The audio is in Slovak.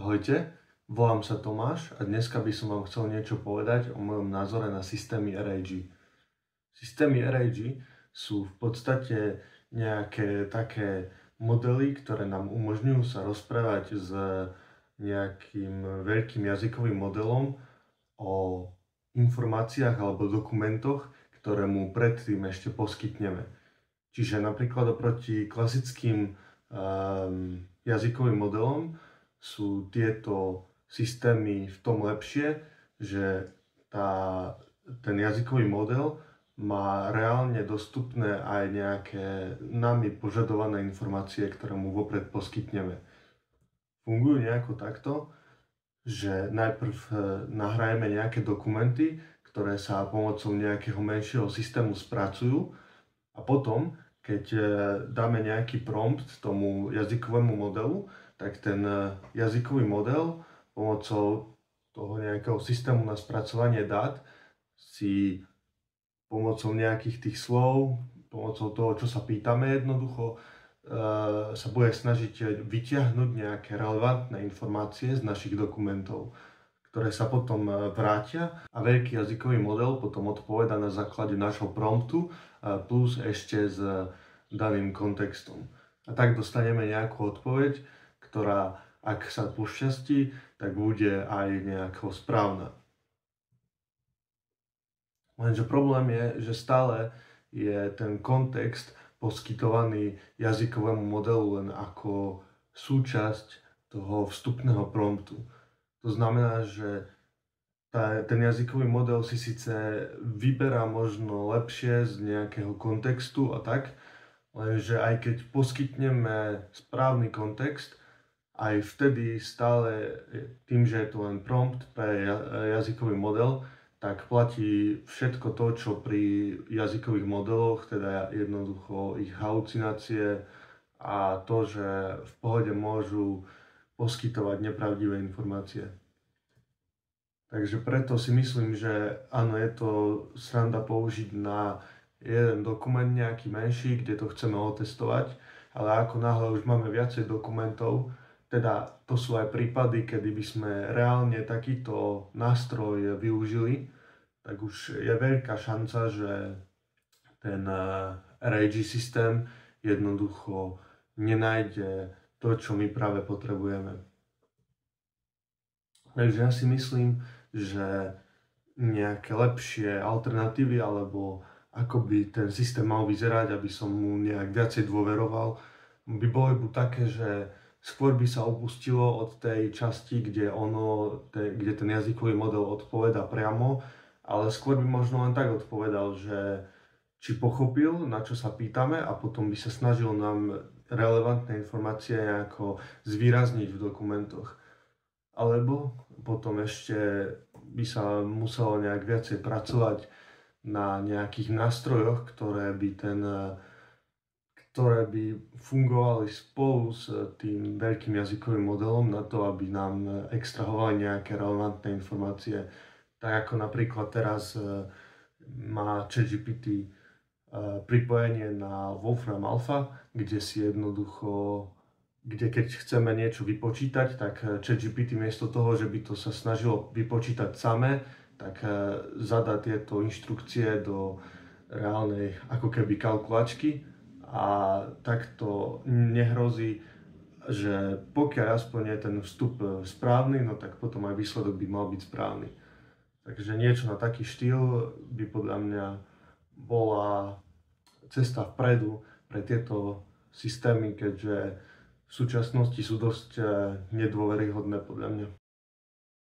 Ahojte, volám sa Tomáš a dneska by som vám chcel niečo povedať o mojom názore na systémy RAG. Systémy RAG sú v podstate nejaké také modely, ktoré nám umožňujú sa rozprávať s nejakým veľkým jazykovým modelom o informáciách alebo dokumentoch, ktoré mu predtým ešte poskytneme. Čiže napríklad oproti klasickým jazykovým modelom sú tieto systémy v tom lepšie, že ten jazykový model má reálne dostupné aj nejaké nami požadované informácie, ktoré mu vopred poskytneme. Fungujú nejako takto, že najprv nahrajeme nejaké dokumenty, ktoré sa pomocou nejakého menšieho systému spracujú a potom, keď dáme nejaký prompt tomu jazykovému modelu, tak ten jazykový model pomocou toho nejakého systému na spracovanie dát si pomocou nejakých tých slov, pomocou toho, čo sa pýtame jednoducho, sa bude snažiť vyťahnuť nejaké relevantné informácie z našich dokumentov, ktoré sa potom vrátia a veľký jazykový model potom odpoveda na základe nášho promptu plus ešte s daným kontextom. A tak dostaneme nejakú odpoveď, ktorá, ak sa pošťastí, tak bude aj nejako správna. Lenže problém je, že stále je ten kontext poskytovaný jazykovému modelu len ako súčasť toho vstupného promptu. To znamená, že ten jazykový model si síce vyberá možno lepšie z nejakého kontextu a tak, lenže aj keď poskytneme správny kontext, aj vtedy stále tým, že je to len prompt pre jazykový model, tak platí všetko to, čo pri jazykových modeloch, teda jednoducho ich halucinácie a to, že v pohode môžu poskytovať nepravdivé informácie. Takže preto si myslím, že áno, je to sranda použiť na jeden dokument nejaký menší, kde to chceme otestovať, ale ako náhle už máme viacej dokumentov, teda to sú aj prípady, kedy by sme reálne takýto nástroj využili, tak už je veľká šanca, že ten RAG systém jednoducho nenájde to, čo my práve potrebujeme. Takže ja si myslím, že nejaké lepšie alternatívy, alebo ako by ten systém mal vyzerať, aby som mu nejak viacej dôveroval, by boli buď také, že skôr by sa upustilo od tej časti, kde ten jazykový model odpoveda priamo, ale skôr by možno len tak odpovedal, že či pochopil, na čo sa pýtame a potom by sa snažil nám relevantné informácie nejako zvýrazniť v dokumentoch. Alebo potom ešte by sa muselo nejak viacej pracovať na nejakých nástrojoch, ktoré by fungovali spolu s tým veľkým jazykovým modelom na to, aby nám extrahovali nejaké relevantné informácie. Tak ako napríklad teraz má ChatGPT pripojenie na Wolfram Alpha, kde keď chceme niečo vypočítať, tak ChatGPT miesto toho, že by to sa snažilo vypočítať samé, tak zadá tieto inštrukcie do reálnej ako keby kalkulačky a takto nehrozí, že pokiaľ aspoň je ten vstup správny, no tak potom aj výsledok by mal byť správny. Takže niečo na taký štýl by podľa mňa bola cesta vpredu pre tieto systémy, keďže v súčasnosti sú dosť nedôveryhodné podľa mňa.